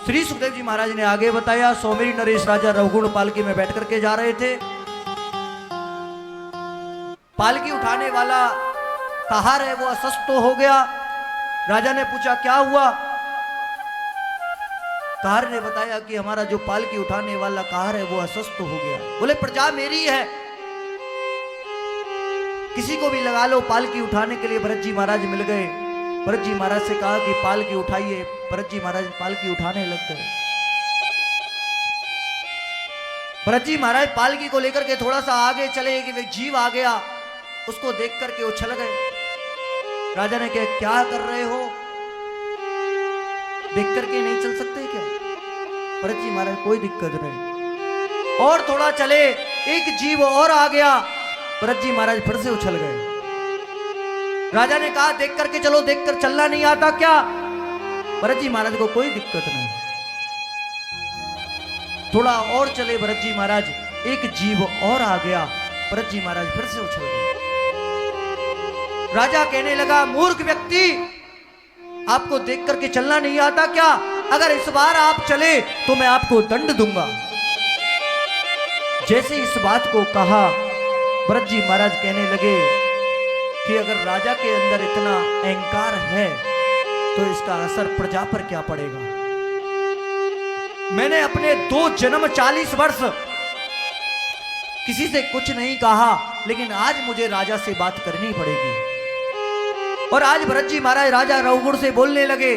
श्री सुखदेव जी महाराज ने आगे बताया, सोमेरी नरेश राजा रघुगुण पालकी में बैठ करके जा रहे थे। पालकी उठाने वाला कहार है वो अस्वस्थ हो गया। राजा ने पूछा क्या हुआ? कहार ने बताया कि हमारा जो पालकी उठाने वाला कहार है वो अस्वस्थ हो गया। बोले प्रजा मेरी है, किसी को भी लगा लो पालकी उठाने के लिए। भरत जी महाराज मिल गए। भरत जी महाराज से कहा कि पालकी उठाइए। भरत जी महाराज पालकी उठाने लग गए। भरत जी महाराज पालकी को लेकर के थोड़ा सा आगे चले कि वे जीव आ गया, उसको देख करके उछल गए। राजा ने कहा क्या कर रहे हो, देख करके नहीं चल सकते क्या? भरत जी महाराज कोई दिक्कत नहीं। और थोड़ा चले, एक जीव और आ गया। भरत जी महाराज फिर से उछल गए। राजा ने कहा देख करके चलो, देख कर चलना नहीं आता क्या? भरत जी महाराज को कोई दिक्कत नहीं। थोड़ा और चले भरत जी महाराज, एक जीव और आ गया। भरत जी महाराज फिर से उछल गए। राजा कहने लगा मूर्ख व्यक्ति, आपको देख करके चलना नहीं आता क्या? अगर इस बार आप चले तो मैं आपको दंड दूंगा। जैसे इस बात को कहा, भरत जी महाराज कहने लगे कि अगर राजा के अंदर इतना अहंकार है तो इसका असर प्रजा पर क्या पड़ेगा? मैंने अपने 2 जन्म 40 वर्ष किसी से कुछ नहीं कहा, लेकिन आज मुझे राजा से बात करनी पड़ेगी। और आज भरत जी महाराज राजा रघुगुण से बोलने लगे,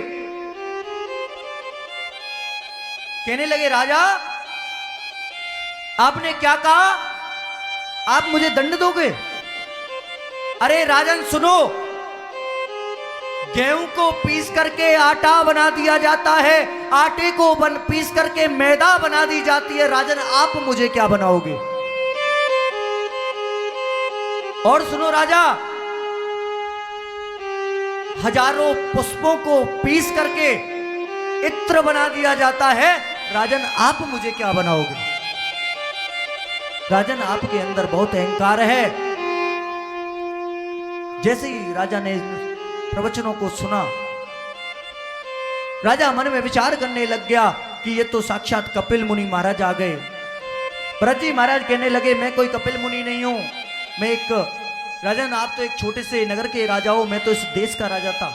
कहने लगे राजा आपने क्या कहा? आप मुझे दंड दोगे? अरे राजन सुनो, गेहूं को पीस करके आटा बना दिया जाता है, आटे को पीस करके मैदा बना दी जाती है। राजन आप मुझे क्या बनाओगे? और सुनो राजा, हजारों पुष्पों को पीस करके इत्र बना दिया जाता है। राजन आप मुझे क्या बनाओगे? राजन आपके अंदर बहुत अहंकार है। जैसे ही राजा ने प्रवचनों को सुना, राजा मन में विचार करने लग गया कि ये तो साक्षात कपिल मुनि महाराज आ गए। भरत जी महाराज कहने लगे मैं कोई कपिल मुनि नहीं हूं, मैं एक राजन, आप तो एक छोटे से नगर के राजा हो, मैं तो इस देश का राजा था।